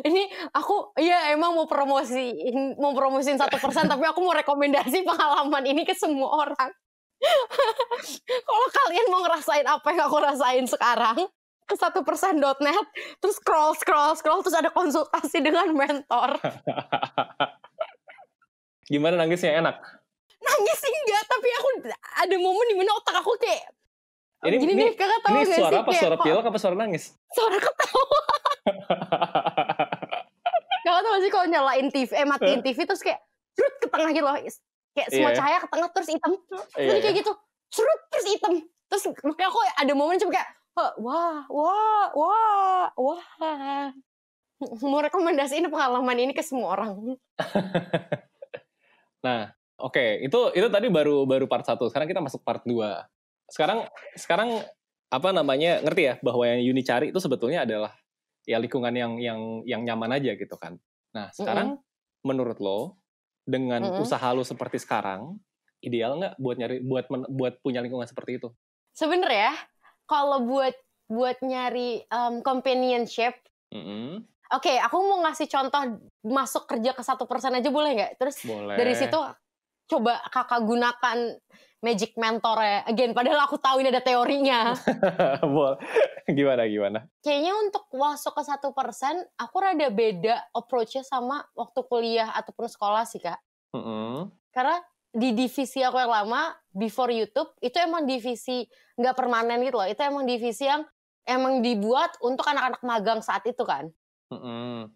Ini aku emang mau promosiin 1% tapi aku mau rekomendasi pengalaman ini ke semua orang. Kalau kalian mau ngerasain apa yang aku rasain sekarang, ke 1%.net, terus scroll terus ada konsultasi dengan mentor. Gimana nangisnya, enak? Nangis sih enggak, tapi aku ada momen dimana otak aku kayak ini kakak tahu ini gak suara sih? apa? Suara pilek apa suara nangis? Suara ketawa. Kakak tahu sih kalau nyalain TV, matiin TV terus kayak serut ke tengah gitu loh. Kayak semua cahaya ke tengah terus hitam. Terus kayak gitu, serut terus hitam. Terus makanya aku ada momen cuma kayak wah. Mau rekomendasiin pengalaman ini ke semua orang. Nah, oke. Itu tadi baru part 1. Sekarang kita masuk part 2. Sekarang apa namanya, ngerti ya bahwa yang Yuni cari itu sebetulnya adalah ya lingkungan yang nyaman aja gitu kan. Nah, sekarang menurut lo dengan usaha lo seperti sekarang, ideal nggak buat punya lingkungan seperti itu? Sebenarnya kalau buat nyari companionship, oke, aku mau ngasih contoh masuk kerja ke 1% aja boleh nggak? Terus boleh. Dari situ coba kakak gunakan magic mentor ya. Again, padahal aku tahu ini ada teorinya. Gimana? Kayaknya untuk masuk ke 1%, aku rada beda approach-nya sama waktu kuliah ataupun sekolah sih, Kak. Karena di divisi aku yang lama, before YouTube, itu emang divisi nggak permanen gitu loh. Itu emang divisi yang emang dibuat untuk anak-anak magang saat itu kan.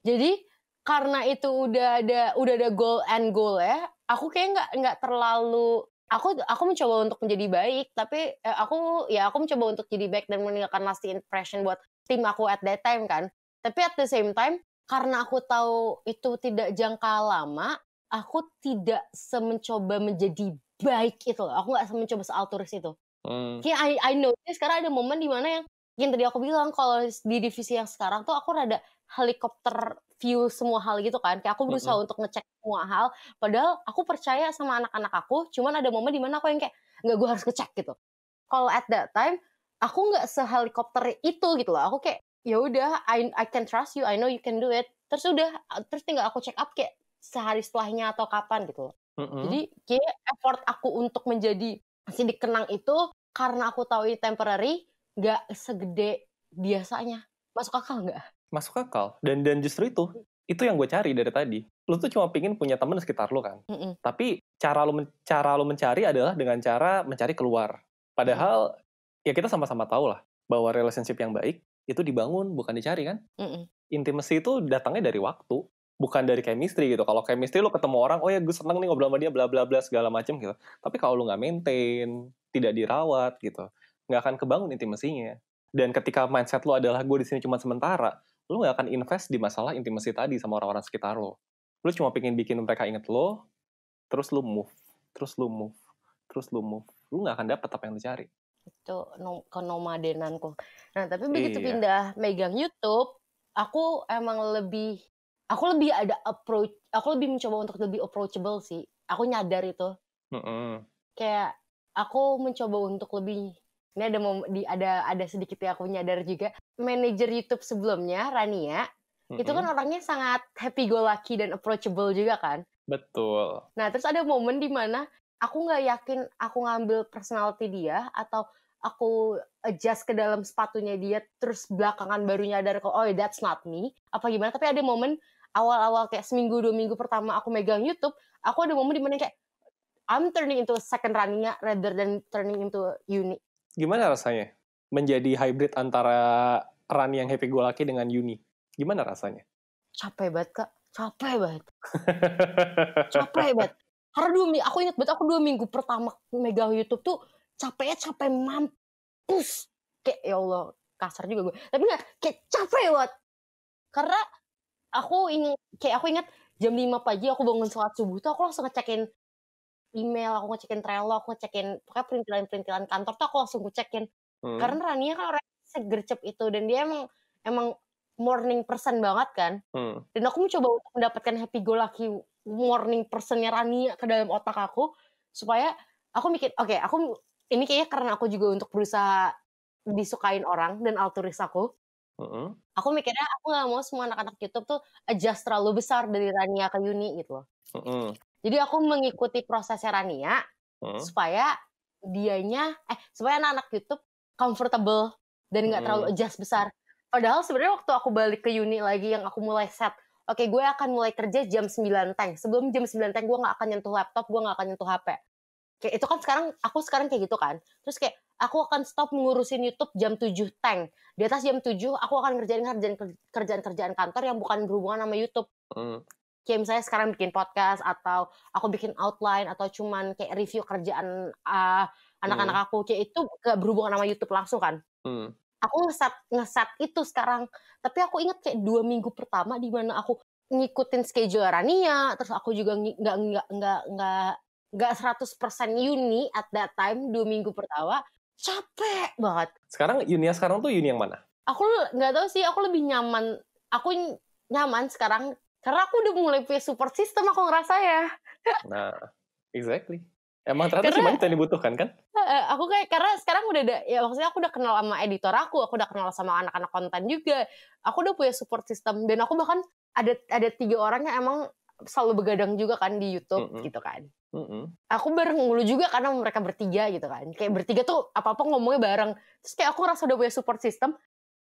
Jadi karena itu udah ada goal ya, aku kayak nggak terlalu aku mencoba untuk menjadi baik, tapi aku mencoba untuk jadi baik dan meninggalkan lasting impression buat tim aku at that time kan. Tapi at the same time, karena aku tahu itu tidak jangka lama, aku tidak mencoba menjadi baik itu loh. Aku nggak mencoba sealturis itu. Kayak I know sekarang ada momen di mana yang tadi aku bilang kalau di divisi yang sekarang tuh aku rada helikopter view semua hal gitu kan. Kayak aku berusaha untuk ngecek semua hal. Padahal aku percaya sama anak-anak aku. Cuman ada momen dimana aku yang kayak, nggak, gue harus ngecek gitu. Kalau at that time, aku nggak sehelikopter itu gitu loh. Aku kayak, ya udah, I can trust you. I know you can do it. Terus tinggal aku check up kayak sehari setelahnya atau kapan gitu loh. Jadi kayak effort aku untuk menjadi si dikenang itu, karena aku tahu ini temporary, nggak segede biasanya. Masuk akal nggak? Masuk akal. Dan justru itu yang gue cari dari tadi. Lu tuh cuma pingin punya teman di sekitar lu kan. Tapi cara lu mencari adalah dengan cara mencari keluar. Padahal ya kita sama-sama tahu lah bahwa relationship yang baik itu dibangun bukan dicari kan. Intimacy itu datangnya dari waktu, bukan dari chemistry gitu. Kalau chemistry lu ketemu orang, oh ya gue seneng nih ngobrol sama dia bla bla bla segala macem gitu. Tapi kalau lu nggak maintain, tidak dirawat gitu, nggak akan kebangun intimasinya. Dan ketika mindset lu adalah gue di sini cuma sementara, lu gak akan invest di masalah intimasi tadi sama orang-orang sekitar lo. Lu cuma pengen bikin mereka inget lo, terus lu move. Lu gak akan dapet apa yang lu cari. Itu kenomadenanku. Nah, tapi begitu pindah megang YouTube, aku lebih ada approach, aku lebih mencoba untuk lebih approachable sih. Aku nyadar itu. Kayak aku mencoba untuk lebih, ini ada sedikit yang aku nyadar juga. Manajer YouTube sebelumnya, Rania, itu kan orangnya sangat happy go lucky dan approachable juga kan. Betul. Nah, terus ada momen di mana aku nggak yakin aku ngambil personality dia atau aku adjust ke dalam sepatunya dia, terus belakangan baru nyadar kalau that's not me. Apa gimana? Tapi ada momen awal-awal kayak seminggu 2 minggu pertama aku megang YouTube, aku ada momen di mana kayak I'm turning into second Rania rather than turning into Yuni. Gimana rasanya menjadi hybrid antara Rani yang happy go lucky dengan Yuni? Gimana rasanya? Capek banget, Kak. Capek banget. Karena aku ingat banget, aku 2 minggu pertama megang YouTube tuh capek mampus. Kayak ya Allah, kasar juga gue. Tapi enggak, kayak capek banget. Karena aku ingat jam 5 pagi aku bangun sholat subuh tuh aku langsung ngecekin email, aku ngecekin Trello, aku ngecekin pokoknya perintilan kantor tuh aku langsung ngecekin. Karena Rania kan orang segercep itu dan dia emang morning person banget kan. Dan aku mencoba untuk mendapatkan happy go lucky morning personnya Rania ke dalam otak aku supaya aku mikir, oke, aku ini kayaknya karena aku juga untuk berusaha disukain orang dan altruis aku. Aku mikirnya aku nggak mau semua anak-anak YouTube tuh adjust terlalu besar dari Rania ke Yuni gitu loh. Jadi aku mengikuti prosesnya Rania supaya supaya anak-anak YouTube comfortable dan nggak terlalu adjust besar. Padahal sebenarnya waktu aku balik ke Yuni lagi yang aku mulai set oke, gue akan mulai kerja jam 9 teng. Sebelum jam 9 teng gue gak akan nyentuh laptop, gue gak akan nyentuh HP. Kayak itu kan aku sekarang kayak gitu kan. Terus kayak aku akan stop ngurusin YouTube jam 7 teng. Di atas jam 7 aku akan ngerjain kerjaan kantor yang bukan berhubungan sama YouTube. Kayak misalnya sekarang bikin podcast, atau aku bikin outline, atau cuman kayak review kerjaan anak-anak aku. Kayak itu gak berhubungan sama YouTube langsung kan. Aku ngeset itu sekarang. Tapi aku ingat kayak 2 minggu pertama di mana aku ngikutin schedule Rania, terus aku juga nggak 100% uni at that time. 2 minggu pertama capek banget. Sekarang Yunia sekarang tuh Yuni yang mana? Aku nggak tahu sih, aku lebih nyaman. Aku nyaman sekarang karena aku udah mulai punya support system, aku ngerasa ya. Nah, exactly. Emang ternyata cuma itu yang dibutuhkan kan? Aku kayak karena sekarang udah ada, ya maksudnya aku udah kenal sama editor aku udah kenal sama anak-anak konten juga. Aku udah punya support system, dan aku bahkan ada 3 orang yang emang selalu begadang juga kan di YouTube gitu kan. Aku bareng mulu juga karena mereka bertiga gitu kan. Kayak bertiga tuh apa-apa ngomongnya bareng. Terus kayak aku rasa udah punya support system.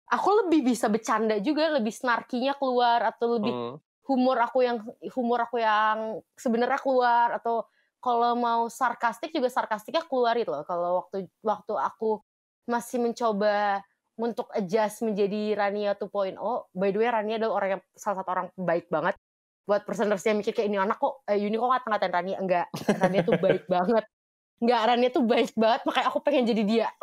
Aku lebih bisa bercanda juga, lebih snarky-nya keluar, atau lebih humor aku yang sebenarnya keluar, atau kalau mau sarkastik juga sarkastiknya keluar gitu loh. Kalau waktu aku masih mencoba untuk adjust menjadi Rania 2.0, by the way Rania adalah salah satu orang baik banget. Buat personers yang mikir kayak ini anak kok Yuni kok ngata-ngatain Rania, enggak, Rania tuh baik banget. Enggak, Rania tuh baik banget, makanya aku pengen jadi dia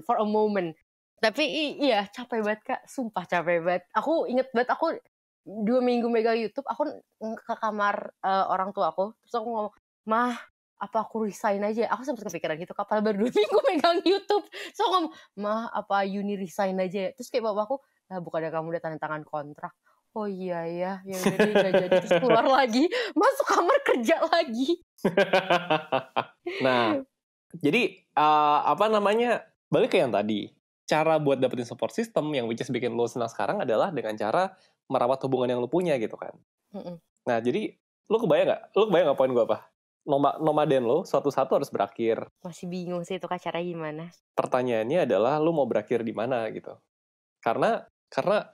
for a moment. Tapi iya capek banget Kak, sumpah capek banget. Aku inget banget aku 2 minggu megang YouTube, aku ke kamar orang tua aku, terus aku ngomong, "Mah, apa aku resign aja?" Aku sempat kepikiran gitu, kapan baru 2 minggu megang YouTube. So aku ngomong, "Mah, apa Yuni resign aja?" Terus kayak bapakku, "Lah bukannya kamu udah tanda tangan kontrak?" "Oh iya ya, ya udah deh nggak jadi." Terus keluar lagi, masuk kamar kerja lagi. Nah, jadi balik ke yang tadi. Cara buat dapetin support system yang which is bikin lo senang sekarang adalah dengan cara merawat hubungan yang lo punya gitu kan. Nah, jadi lo kebayang nggak poin gue apa? Nomaden lo suatu-satu harus berakhir. Masih bingung sih itu cara gimana. Pertanyaannya adalah lo mau berakhir di mana gitu. Karena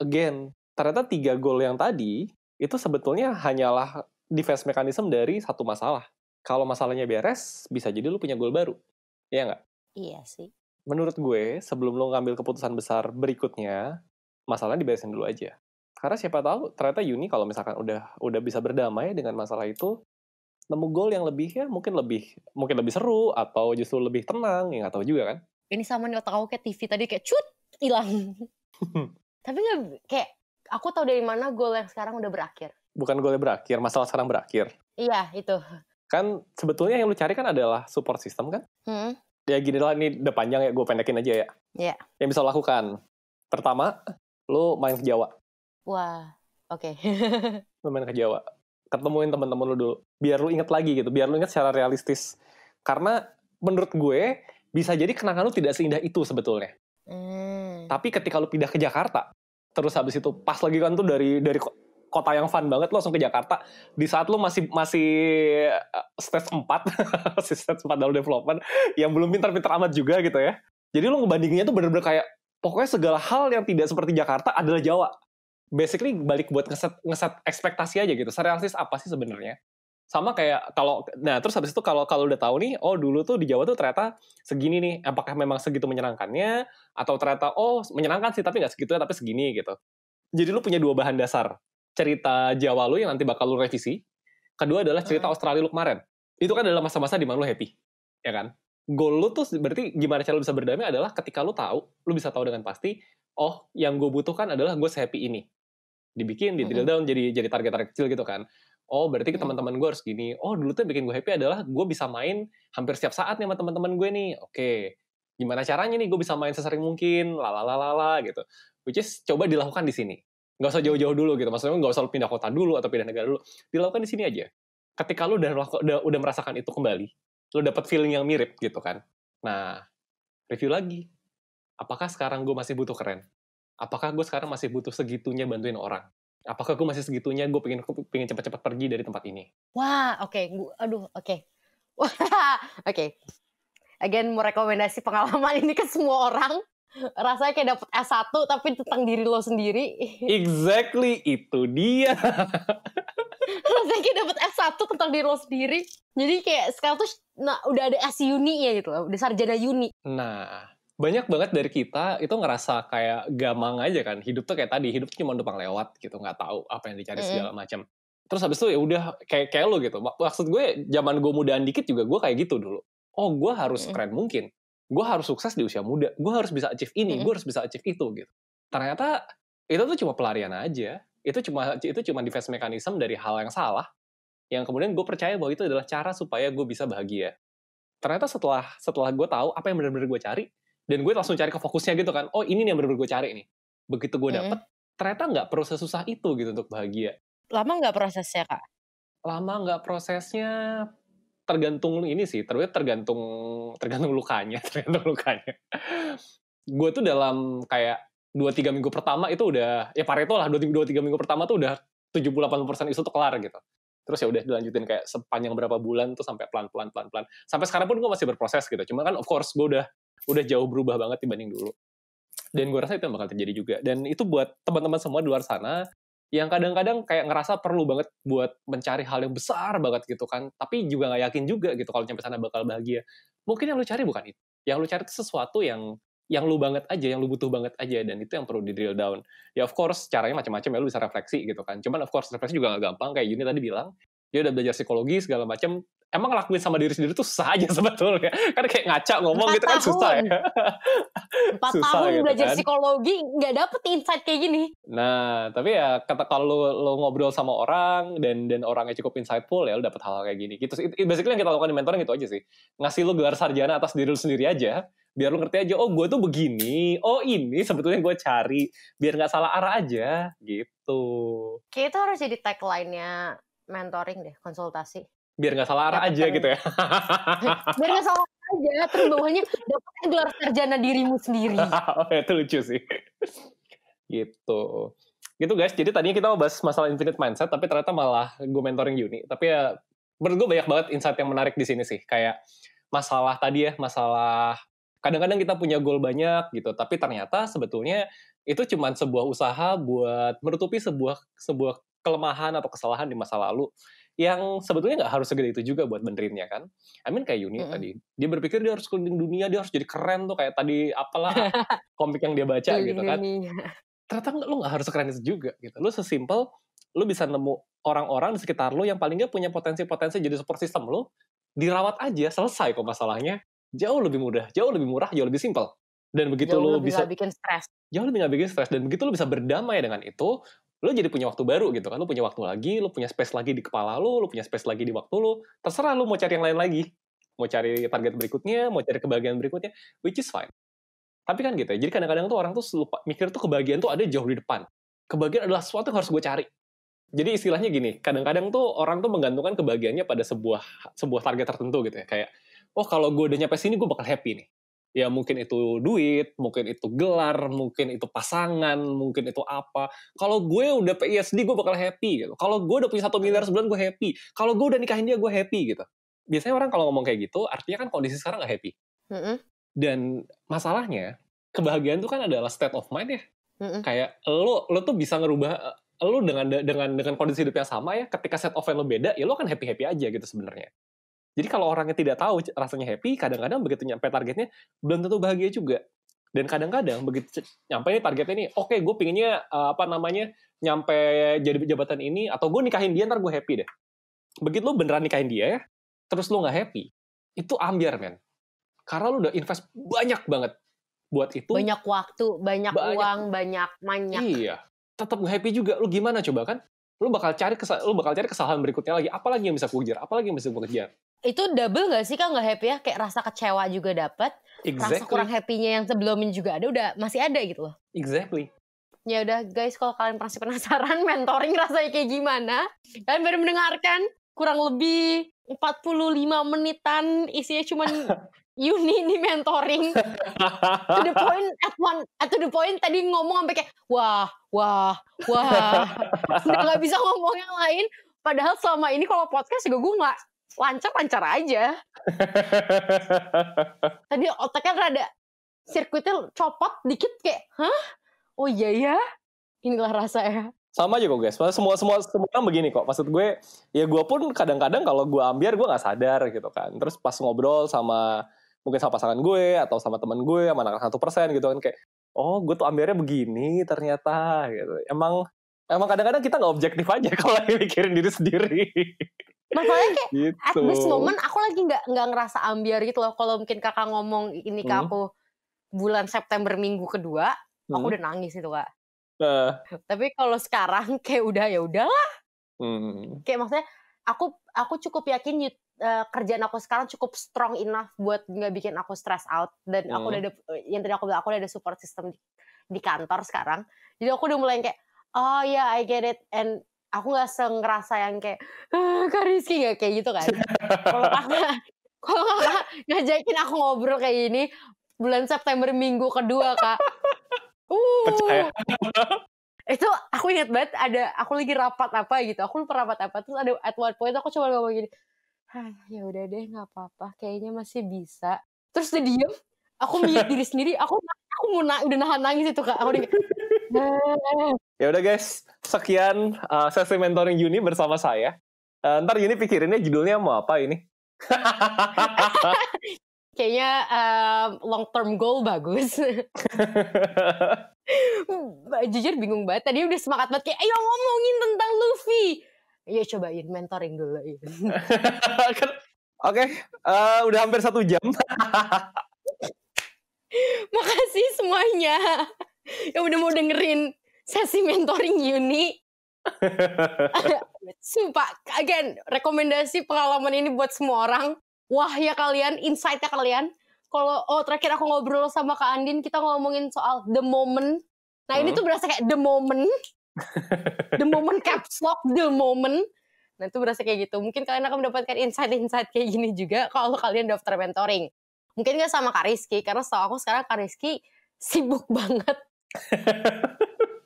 again, ternyata 3 goal yang tadi itu sebetulnya hanyalah defense mechanism dari satu masalah. Kalau masalahnya beres, bisa jadi lo punya goal baru. Iya nggak? Iya sih. Menurut gue, sebelum lo ngambil keputusan besar berikutnya, masalahnya diberesin dulu aja. Karena siapa tahu ternyata Yuni kalau misalkan udah bisa berdamai dengan masalah itu, nemu goal yang mungkin lebih seru, atau justru lebih tenang, ya nggak tahu juga kan. Ini sama nih otak aku kayak TV tadi kayak cut hilang. Tapi nggak, kayak aku tahu dari mana goal yang sekarang udah berakhir. Bukan goalnya berakhir, masalah sekarang berakhir. Iya itu. Kan sebetulnya yang lo cari kan adalah support system kan. Ya gini lah, ini udah panjang ya, gue pendekin aja ya. Iya. Yang bisa lo lakukan, pertama, lo main ke Jawa. Wah, oke. Lo main ke Jawa, ketemuin teman-teman lo dulu, biar lo inget lagi gitu, biar lo inget secara realistis. Karena menurut gue, bisa jadi kenangan lo tidak seindah itu sebetulnya. Tapi ketika lo pindah ke Jakarta, terus habis itu pas lagi kan tuh dari kota yang fun banget, lo langsung ke Jakarta, di saat lo masih stage 4, masih stage 4 dalam development, yang belum pintar-pintar amat juga gitu ya. Jadi lo ngebandinginnya tuh bener-bener kayak, pokoknya segala hal yang tidak seperti Jakarta adalah Jawa. Basically balik buat ngeset ekspektasi aja gitu, serealistis apa sih sebenarnya. Sama kayak terus habis itu kalau udah tahu nih, oh dulu tuh di Jawa tuh ternyata segini nih, apakah memang segitu menyenangkannya, atau ternyata menyenangkan sih tapi nggak segitu ya, tapi segini gitu. Jadi lo punya 2 bahan dasar. Cerita Jawa lu yang nanti bakal lu revisi. Kedua adalah cerita Australia lu kemarin. Itu kan adalah masa-masa di mana lu happy. Ya kan? Goal lu tuh berarti gimana cara lu bisa berdamai adalah ketika lu tahu, lu bisa tahu dengan pasti, oh yang gue butuhkan adalah gue se-happy ini. Dibikin, di drill down jadi target-target kecil gitu kan. Oh berarti teman-teman gue harus gini. Oh dulu tuh yang bikin gue happy adalah gue bisa main hampir setiap saat nih sama teman-teman gue nih. Oke. Gimana caranya nih gue bisa main sesering mungkin, lalalala gitu. Which is coba dilakukan di sini. Nggak usah jauh-jauh dulu gitu, maksudnya nggak usah pindah kota dulu atau pindah negara dulu, dilakukan di sini aja. Ketika lu udah merasakan itu kembali, lu dapat feeling yang mirip gitu kan. Nah, review lagi. Apakah sekarang gue masih butuh keren? Apakah gue sekarang masih butuh segitunya bantuin orang? Apakah gue masih segitunya gue pengen cepat-cepat pergi dari tempat ini? Wah, oke. Oke. Oke. Again, mau rekomendasi pengalaman ini ke semua orang. Rasanya kayak dapet S1 tapi tentang diri lo sendiri. Exactly, itu dia. Rasanya kayak dapet S1 tentang diri lo sendiri. Jadi kayak sekarang tuh udah ada S-Uni ya gitu loh, udah sarjana uni. Nah, banyak banget dari kita itu ngerasa kayak gamang aja kan. Hidup tuh kayak tadi, hidup tuh cuma numpang lewat gitu, nggak tahu apa yang dicari segala macam. Terus habis itu ya udah kayak lo gitu. Maksud gue zaman gue mudaan dikit juga gue kayak gitu dulu. Oh, gue harus keren mungkin. Gue harus sukses di usia muda. Gue harus bisa achieve ini, gue harus bisa achieve itu gitu. Ternyata itu tuh cuma pelarian aja. Itu cuma defense mechanism dari hal yang salah. Yang kemudian gue percaya bahwa itu adalah cara supaya gue bisa bahagia. Ternyata setelah gue tahu apa yang benar-benar gue cari, dan gue langsung cari ke fokusnya gitu kan. Oh, ini nih yang benar-benar gue cari nih. Begitu gue dapet, ternyata nggak perlu sesusah itu gitu untuk bahagia. Lama nggak prosesnya, Kak? Lama nggak prosesnya, tergantung ini sih, tergantung lukanya, Gue tuh dalam kayak 2-3 minggu pertama itu udah, ya Pareto lah, 2-3 minggu pertama tuh udah 70-80% isu tuh kelar gitu. Terus ya udah dilanjutin kayak sepanjang berapa bulan tuh sampai pelan-pelan. Sampai sekarang pun gue masih berproses gitu. Cuma kan of course gue udah jauh berubah banget dibanding dulu. Dan gue rasa itu yang bakal terjadi juga. Dan itu buat teman-teman semua di luar sana yang kadang-kadang kayak ngerasa perlu banget buat mencari hal yang besar banget gitu kan. Tapi juga nggak yakin juga gitu kalau sampai sana bakal bahagia. Mungkin yang lu cari bukan itu. Yang lu cari itu sesuatu yang lu banget aja, yang lu butuh banget aja, dan itu yang perlu di drill down. Ya of course, caranya macam-macam ya, lu bisa refleksi gitu kan. Cuman of course, refleksi juga gak gampang, kayak Yuni tadi bilang, dia udah belajar psikologi, segala macam, emang ngelakuin sama diri sendiri tuh susah aja sebetulnya. Kan kayak ngaca ngomong gitu kan susah ya. 4 tahun gitu belajar kan. Psikologi, gak dapet insight kayak gini. Nah, tapi ya kalau lo ngobrol sama orang, dan orangnya cukup insightful, ya lo dapet hal-hal kayak gini. Gitu. Basically yang kita lakukan di mentoring itu aja sih. Ngasih lo gelar sarjana atas diri lo sendiri aja, biar lu ngerti aja, oh gue tuh begini, oh ini sebetulnya gue cari, biar gak salah arah aja, gitu. Kayak itu harus jadi tagline-nya mentoring deh, konsultasi. Biar gak salah arah aja gitu ya. Biar gak salah aja, terus bawahnya dapetnya gelar sarjana dirimu sendiri. Itu lucu sih. Gitu. Gitu guys, jadi tadinya kita mau bahas masalah infinite mindset, tapi ternyata malah gue mentoring Yuni. Tapi ya, menurut gue banyak banget insight yang menarik di sini sih. Kayak masalah tadi ya, masalah kadang-kadang kita punya goal banyak gitu, tapi ternyata sebetulnya itu cuma sebuah usaha buat menutupi sebuah kelemahan atau kesalahan di masa lalu yang sebetulnya nggak harus segede itu juga buat benerinnya kan. I mean kayak Yuni tadi, dia berpikir dia harus keliling dunia, dia harus jadi keren tuh kayak tadi apalah komik yang dia baca gitu kan. Ternyata lu nggak harus keren itu juga gitu. Lu sesimpel lu bisa nemu orang-orang di sekitar lu yang paling nggak punya potensi-potensi jadi support system lu, dirawat aja, selesai kok masalahnya. Jauh lebih mudah, jauh lebih murah, jauh lebih simpel. Dan begitu lo bisa bikin stres. Jauh lebih gak bikin stres, dan begitu lo bisa berdamai dengan itu, lo jadi punya waktu baru gitu kan. Lo punya waktu lagi, lo punya space lagi di kepala lo punya space lagi di waktu lo. Terserah lo mau cari yang lain lagi. Mau cari target berikutnya, mau cari kebahagiaan berikutnya, which is fine. Tapi kan gitu ya. Jadi kadang-kadang tuh orang tuh lupa mikir tuh kebahagiaan tuh ada jauh di depan. Kebahagiaan adalah sesuatu yang harus gue cari. Jadi istilahnya gini, kadang-kadang tuh orang tuh menggantungkan kebahagiaannya pada sebuah target tertentu gitu ya. Kayak oh kalau gue udah nyampe sini gue bakal happy nih. Ya mungkin itu duit, mungkin itu gelar, mungkin itu pasangan, mungkin itu apa. Kalau gue udah PSD gue bakal happy gitu. Kalau gue udah punya 1 miliar sebulan gue happy. Kalau gue udah nikahin dia gue happy gitu. Biasanya orang kalau ngomong kayak gitu artinya kan kondisi sekarang gak happy. Dan masalahnya kebahagiaan itu kan adalah state of mind ya. Kayak lo tuh bisa ngerubah lo dengan kondisi hidup yang sama ya. Ketika set of mind lo beda ya lo kan happy aja gitu sebenarnya. Jadi kalau orangnya tidak tahu rasanya happy, kadang-kadang begitu nyampe targetnya, belum tentu bahagia juga. Dan kadang-kadang begitu nyampe nih targetnya nih, oke gue pinginnya, nyampe jadi jabatan ini, atau gue nikahin dia, ntar gue happy deh. Begitu lo beneran nikahin dia ya, terus lo gak happy, itu ambiar men. Karena lo udah invest banyak banget buat itu. Banyak waktu, banyak uang, banyak. Iya, tetap gak happy juga. Lo gimana coba kan? Lo bakal cari kesalahan berikutnya lagi. Apalagi yang bisa gue kejar? Apalagi yang bisa gue kejar? Itu double gak sih Kak, gak happy ya? Kayak rasa kecewa juga dapat, rasa kurang happy-nya yang sebelumnya juga ada, masih ada gitu loh. Exactly. Ya udah guys, kalau kalian masih penasaran mentoring rasanya kayak gimana, kalian baru mendengarkan kurang lebih 45 menitan, isinya cuman Yuni nih mentoring. To the point tadi ngomong sampai kayak wah. Udah gak bisa ngomong yang lain. Padahal selama ini kalau podcast juga gue gak lancar aja. Tadi otaknya rada sirkuitnya copot dikit kayak, hah? Oh iya ya? Inilah rasanya. Sama aja kok guys, semua orang begini kok. Maksud gue, ya gue pun kadang-kadang kalau gue ambiar gue nggak sadar gitu kan. Terus pas ngobrol sama mungkin sama pasangan gue atau sama teman gue, sama anak 1% gitu kan kayak, oh gue tuh ambiarnya begini ternyata gitu. Emang kadang-kadang kita nggak objektif aja kalau lagi mikirin diri sendiri. Masalahnya kayak gitu. At this moment aku lagi nggak ngerasa ambiar gitu loh. Kalau mungkin kakak ngomong ini ke aku bulan September minggu kedua, aku udah nangis itu kak. Tapi kalau sekarang kayak udah ya udahlah. Kayak maksudnya aku cukup yakin kerjaan aku sekarang cukup strong enough buat nggak bikin aku stress out, dan aku udah ada, yang tadi aku bilang aku udah ada support system di kantor sekarang. Jadi aku udah mulai kayak oh ya I get it, and aku nggak ngerasa yang kayak Kak Rizky nggak kayak gitu kan. Kalau kakak ngajakin aku ngobrol kayak gini bulan September minggu kedua kak. Percaya. Itu aku ingat banget aku lagi rapat apa gitu, aku lupa rapat apa, terus ada at one point aku cuma ngomong gini, ya udah deh nggak apa-apa, kayaknya masih bisa. Terus dia diem, aku mute diri sendiri, aku udah nahan nangis itu kak, aku udah Ya udah guys, sekian sesi mentoring Yuni bersama saya. Ntar Yuni pikirinnya judulnya mau apa ini? Kayaknya long term goal bagus. Jujur bingung banget. Tadi udah semangat banget kayak ayo ngomongin tentang Luffy. Ya cobain mentoring dulu. Oke, udah hampir 1 jam. Makasih semuanya yang udah mau dengerin sesi mentoring Yuni. Sumpah, again, rekomendasi pengalaman ini buat semua orang. Wah ya kalian, insight-nya kalian. Kalau terakhir aku ngobrol sama Kak Andin, kita ngomongin soal the moment. Nah ini tuh berasa kayak the moment. The moment caps lock, the moment. Nah itu berasa kayak gitu. Mungkin kalian akan mendapatkan insight-insight kayak gini juga kalau kalian daftar mentoring. Mungkin gak sama Kak Rizky, karena setahu aku sekarang Kak Rizky sibuk banget.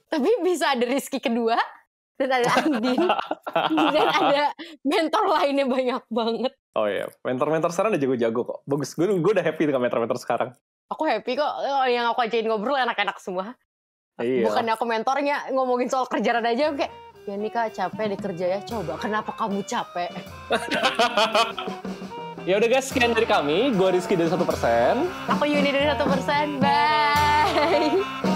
Tapi bisa ada Rizky kedua, dan ada Andin, dan ada mentor lainnya banyak banget. Oh iya, mentor-mentor sekarang udah jago-jago kok. Bagus, gue udah happy dengan mentor-mentor sekarang. Aku happy kok, yang aku ajain ngobrol enak-enak semua. Iya. Bukannya aku mentornya ngomongin soal kerjaan aja, kayak, ya nih Kak capek deh kerja ya, coba kenapa kamu capek? Ya udah guys, sekian dari kami. Gue Rizky dari 1%. Aku Yuni dari 1%, bye!